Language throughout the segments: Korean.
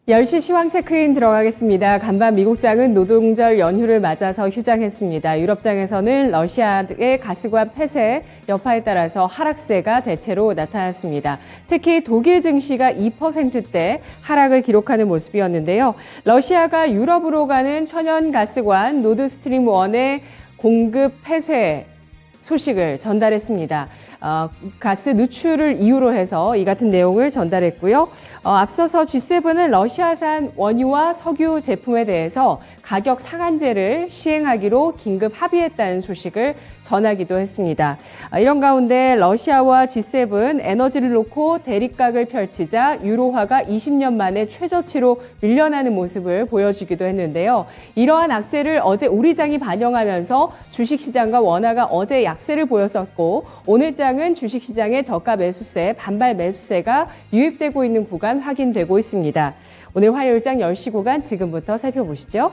10시 시황 체크인 들어가겠습니다. 간밤 미국장은 노동절 연휴를 맞아서 휴장했습니다. 유럽장에서는 러시아의 가스관 폐쇄 여파에 따라서 하락세가 대체로 나타났습니다. 특히 독일 증시가 2%대 하락을 기록하는 모습이었는데요. 러시아가 유럽으로 가는 천연가스관 노드스트림 1의 공급 폐쇄 소식을 전달했습니다. 가스 누출을 이유로 해서 이 같은 내용을 전달했고요. 앞서서 G7은 러시아산 원유와 석유 제품에 대해서 가격 상한제를 시행하기로 긴급 합의했다는 소식을 전하기도 했습니다. 이런 가운데 러시아와 G7 에너지를 놓고 대립각을 펼치자 유로화가 20년 만에 최저치로 밀려나는 모습을 보여주기도 했는데요. 이러한 악재를 어제 우리장이 반영하면서 주식시장과 원화가 어제 약세를 보였었고 오늘 장은 주식시장의 저가 매수세, 반발 매수세가 유입되고 있는 구간 확인되고 있습니다. 오늘 화요일장 10시 구간 지금부터 살펴보시죠.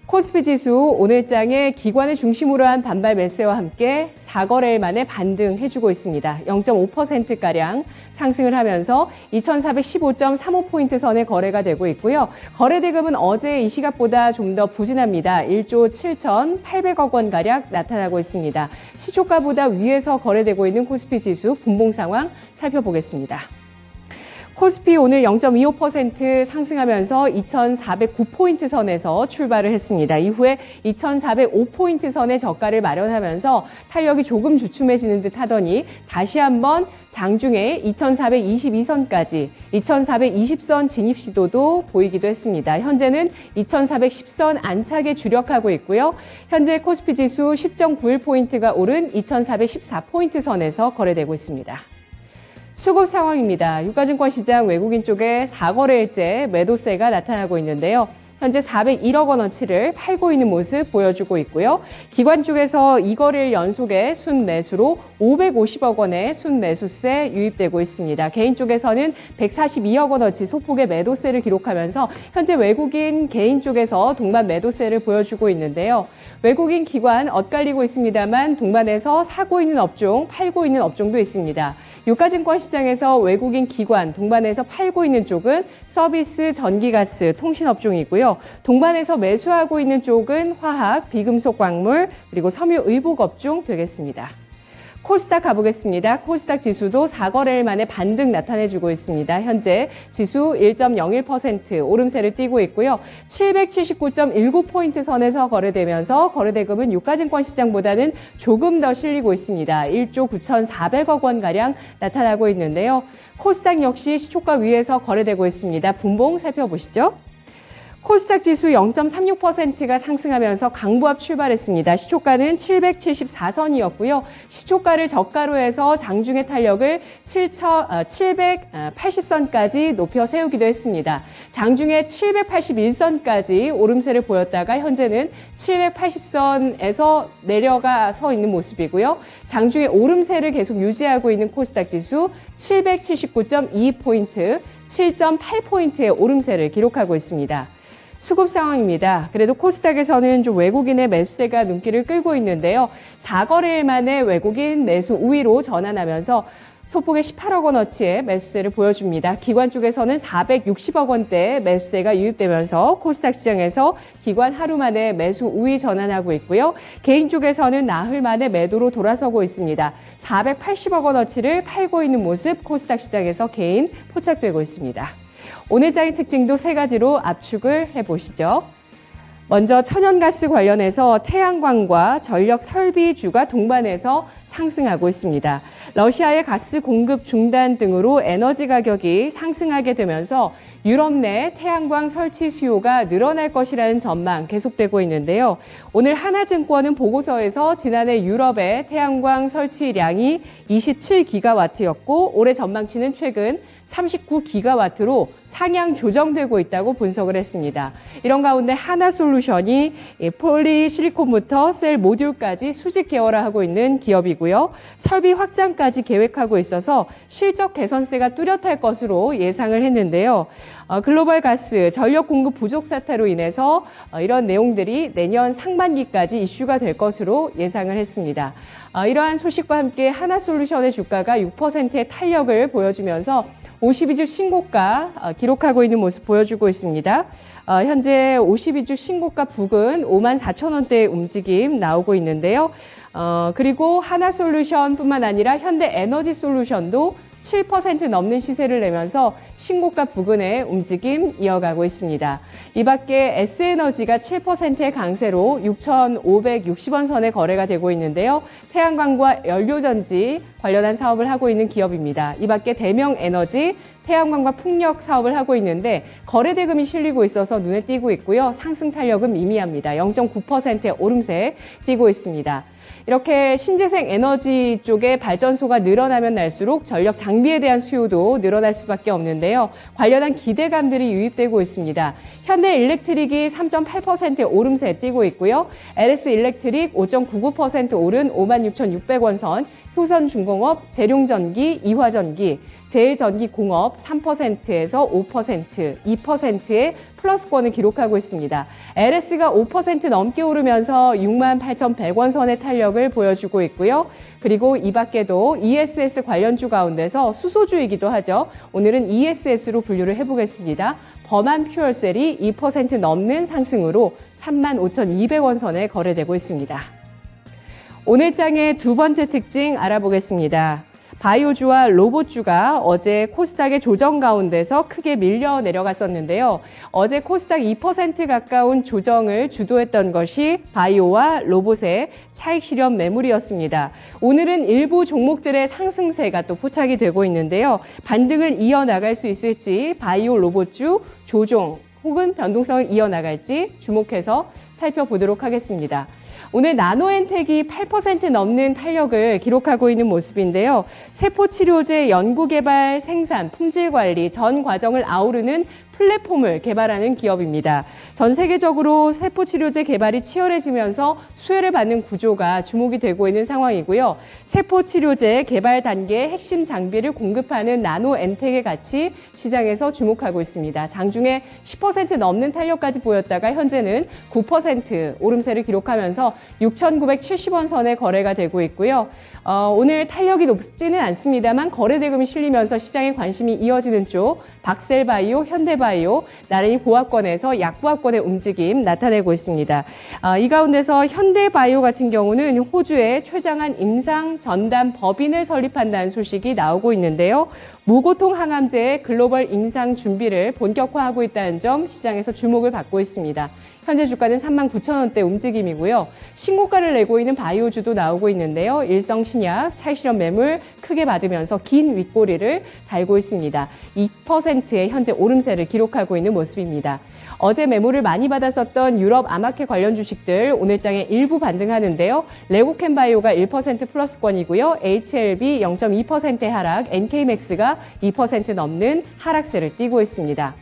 코스피 지수 오늘장에 기관을 중심으로 한 반발 매수세와 함께 4거래일 만에 반등해주고 있습니다. 0.5%가량 상승을 하면서 2415.35포인트 선에 거래가 되고 있고요. 거래 대금은 어제 이 시각보다 좀 더 부진합니다. 1조 7,800억 원가량 나타나고 있습니다. 시초가보다 위에서 거래되고 있는 코스피 지수 분봉 상황 살펴보겠습니다. 코스피 오늘 0.25% 상승하면서 2,409포인트 선에서 출발을 했습니다. 이후에 2,405포인트 선의 저가를 마련하면서 탄력이 조금 주춤해지는 듯 하더니 다시 한번 장중에 2,422선까지 2,420선 진입 시도도 보이기도 했습니다. 현재는 2,410선 안착에 주력하고 있고요. 현재 코스피 지수 10.91포인트가 오른 2,414포인트 선에서 거래되고 있습니다. 수급 상황입니다. 유가증권 시장 외국인 쪽에 4거래일째 매도세가 나타나고 있는데요. 현재 401억 원어치를 팔고 있는 모습 보여주고 있고요. 기관 쪽에서 2거래일 연속의 순매수로 550억 원의 순매수세 유입되고 있습니다. 개인 쪽에서는 142억 원어치 소폭의 매도세를 기록하면서 현재 외국인 개인 쪽에서 동반 매도세를 보여주고 있는데요. 외국인 기관 엇갈리고 있습니다만 동반해서 사고 있는 업종, 팔고 있는 업종도 있습니다. 유가증권 시장에서 외국인 기관 동반해서 팔고 있는 쪽은 서비스, 전기가스, 통신업종이고요. 동반해서 매수하고 있는 쪽은 화학, 비금속 광물, 그리고 섬유 의복업종 되겠습니다. 코스닥 가보겠습니다. 코스닥 지수도 4거래일 만에 반등 나타내주고 있습니다. 현재 지수 1.01% 오름세를 띠고 있고요. 779.19포인트 선에서 거래되면서 거래대금은 유가증권 시장보다는 조금 더 실리고 있습니다. 1조 9,400억 원가량 나타나고 있는데요. 코스닥 역시 시초가 위에서 거래되고 있습니다. 분봉 살펴보시죠. 코스닥 지수 0.36%가 상승하면서 강보합 출발했습니다. 시초가는 774선이었고요. 시초가를 저가로 해서 장중의 탄력을 780선까지 높여 세우기도 했습니다. 장중에 781선까지 오름세를 보였다가 현재는 780선에서 내려가 서 있는 모습이고요. 장중에 오름세를 계속 유지하고 있는 코스닥 지수 779.22포인트, 7.8포인트의 오름세를 기록하고 있습니다. 수급 상황입니다. 그래도 코스닥에서는 좀 외국인의 매수세가 눈길을 끌고 있는데요. 4거래일 만에 외국인 매수 우위로 전환하면서 소폭의 18억 원어치의 매수세를 보여줍니다. 기관 쪽에서는 460억 원대의 매수세가 유입되면서 코스닥 시장에서 기관 하루 만에 매수 우위 전환하고 있고요. 개인 쪽에서는 나흘 만에 매도로 돌아서고 있습니다. 480억 원어치를 팔고 있는 모습 코스닥 시장에서 개인 포착되고 있습니다. 오늘 장의 특징도 세 가지로 압축을 해보시죠. 먼저 천연가스 관련해서 태양광과 전력 설비주가 동반해서 상승하고 있습니다. 러시아의 가스 공급 중단 등으로 에너지 가격이 상승하게 되면서 유럽 내 태양광 설치 수요가 늘어날 것이라는 전망 계속되고 있는데요. 오늘 하나증권은 보고서에서 지난해 유럽의 태양광 설치량이 27기가와트였고 올해 전망치는 최근 39기가와트로 상향 조정되고 있다고 분석을 했습니다. 이런 가운데 하나솔루션이 폴리실리콘부터 셀 모듈까지 수직 계열화하고 있는 기업이고요. 설비 확장까지 계획하고 있어서 실적 개선세가 뚜렷할 것으로 예상을 했는데요. 글로벌 가스 전력 공급 부족 사태로 인해서 이런 내용들이 내년 상반기까지 이슈가 될 것으로 예상을 했습니다. 이러한 소식과 함께 하나솔루션의 주가가 6%의 탄력을 보여주면서 52주 신고가 기록하고 있는 모습 보여주고 있습니다. 현재 52주 신고가 북은 54,000원대의 움직임 나오고 있는데요. 그리고 하나솔루션뿐만 아니라 현대에너지솔루션도 7% 넘는 시세를 내면서 신고가 부근의 움직임 이어가고 있습니다. 이 밖에 S에너지가 7%의 강세로 6,560원 선에 거래가 되고 있는데요. 태양광과 연료전지 관련한 사업을 하고 있는 기업입니다. 이 밖에 대명에너지, 태양광과 풍력 사업을 하고 있는데 거래 대금이 실리고 있어서 눈에 띄고 있고요. 상승 탄력은 미미합니다. 0.9%의 오름세 띄고 있습니다. 이렇게 신재생 에너지 쪽에 발전소가 늘어나면 날수록 전력 장비에 대한 수요도 늘어날 수밖에 없는데요. 관련한 기대감들이 유입되고 있습니다. 현대일렉트릭이 3.8%의 오름세 띄고 있고요. LS일렉트릭 5.99% 오른 56,600원 선, 효선중공업, 재룡전기, 이화전기, 제일전기공업 3%에서 5%, 2%의 플러스권을 기록하고 있습니다. LS가 5% 넘게 오르면서 68,100원 선의 탄력을 보여주고 있고요. 그리고 이 밖에도 ESS 관련주 가운데서 수소주이기도 하죠. 오늘은 ESS로 분류를 해보겠습니다. 범한 퓨얼셀이 2% 넘는 상승으로 35,200원 선에 거래되고 있습니다. 오늘 장의 두 번째 특징 알아보겠습니다. 바이오주와 로봇주가 어제 코스닥의 조정 가운데서 크게 밀려 내려갔었는데요. 어제 코스닥 2% 가까운 조정을 주도했던 것이 바이오와 로봇의 차익 실현 매물이었습니다. 오늘은 일부 종목들의 상승세가 또 포착이 되고 있는데요. 반등을 이어나갈 수 있을지 바이오 로봇주 조정 혹은 변동성을 이어나갈지 주목해서 살펴보도록 하겠습니다. 오늘 나노엔텍이 8% 넘는 탄력을 기록하고 있는 모습인데요. 세포치료제 연구개발, 생산, 품질관리 전 과정을 아우르는 플랫폼을 개발하는 기업입니다. 전 세계적으로 세포치료제 개발이 치열해지면서 수혜를 받는 구조가 주목이 되고 있는 상황이고요. 세포치료제 개발 단계의 핵심 장비를 공급하는 나노엔텍의 가치 시장에서 주목하고 있습니다. 장중에 10% 넘는 탄력까지 보였다가 현재는 9% 오름세를 기록하면서 6,970원 선에 거래가 되고 있고요. 오늘 탄력이 높지는 않습니다만 거래 대금이 실리면서 시장에 관심이 이어지는 쪽 박셀바이오, 현대바이오 나란히 보합권에서 약보합권의 움직임 나타내고 있습니다. 이 가운데서 현대바이오 같은 경우는 호주에 최장한 임상 전담 법인을 설립한다는 소식이 나오고 있는데요. 무고통 항암제의 글로벌 임상 준비를 본격화하고 있다는 점 시장에서 주목을 받고 있습니다. 현재 주가는 39,000원대 움직임이고요. 신고가를 내고 있는 바이오주도 나오고 있는데요. 일성신약, 차익실현 매물 크게 받으면서 긴 윗꼬리를 달고 있습니다. 2%의 현재 오름세를 기록하고 있는 모습입니다. 어제 매물을 많이 받았었던 유럽 아마케 관련 주식들 오늘장에 일부 반등하는데요. 레고캠바이오가 1% 플러스권이고요. HLB 0.2%의 하락, NK맥스가 2% 넘는 하락세를 띠고 있습니다.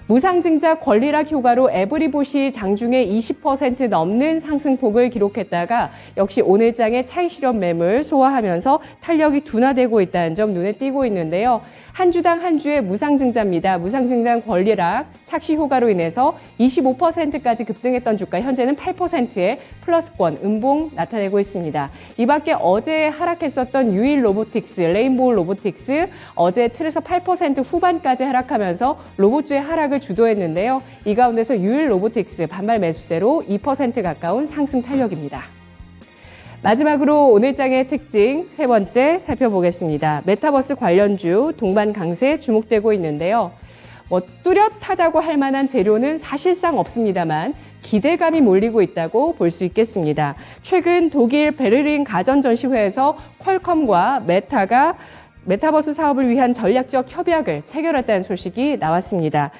무상증자 권리락 효과로 에브리봇이 장중에 20% 넘는 상승폭을 기록했다가 역시 오늘장에 차익 실현 매물 소화하면서 탄력이 둔화되고 있다는 점 눈에 띄고 있는데요. 한 주당 한 주의 무상증자입니다. 무상증자 권리락 착시 효과로 인해서 25%까지 급등했던 주가 현재는 8%의 플러스권 음봉 나타내고 있습니다. 이 밖에 어제 하락했었던 유일 로보틱스, 레인보우 로보틱스 어제 7에서 8% 후반까지 하락하면서 로봇주의 하락을 주도했는데요. 이 가운데서 유일 로보틱스 반발 매수세로 2% 가까운 상승 탄력입니다. 마지막으로 오늘장의 특징 세 번째 살펴보겠습니다. 메타버스 관련주 동반 강세 주목되고 있는데요. 뚜렷하다고 할 만한 재료는 사실상 없습니다만 기대감이 몰리고 있다고 볼 수 있겠습니다. 최근 독일 베를린 가전전시회에서 퀄컴과 메타가 메타버스 사업을 위한 전략적 협약을 체결했다는 소식이 나왔습니다.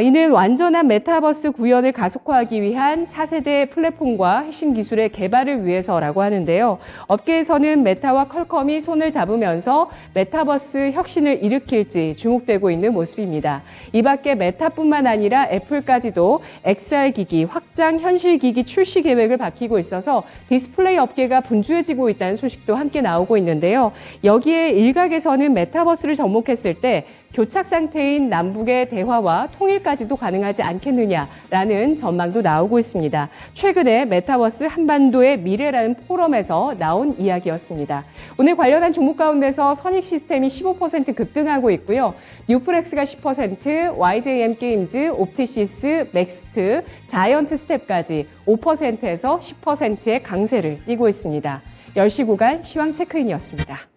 이는 완전한 메타버스 구현을 가속화하기 위한 차세대 플랫폼과 핵심 기술의 개발을 위해서라고 하는데요. 업계에서는 메타와 퀄컴이 손을 잡으면서 메타버스 혁신을 일으킬지 주목되고 있는 모습입니다. 이 밖에 메타뿐만 아니라 애플까지도 XR 기기, 확장 현실 기기 출시 계획을 밝히고 있어서 디스플레이 업계가 분주해지고 있다는 소식도 함께 나오고 있는데요. 여기에 일각에서 일각에서는 메타버스를 접목했을 때 교착 상태인 남북의 대화와 통일까지도 가능하지 않겠느냐라는 전망도 나오고 있습니다. 최근에 메타버스 한반도의 미래라는 포럼에서 나온 이야기였습니다. 오늘 관련한 종목 가운데서 선익 시스템이 15% 급등하고 있고요. 뉴프렉스가 10%, YJM 게임즈, 옵티시스, 맥스트, 자이언트 스텝까지 5%에서 10%의 강세를 띠고 있습니다. 10시 구간 시황 체크인이었습니다.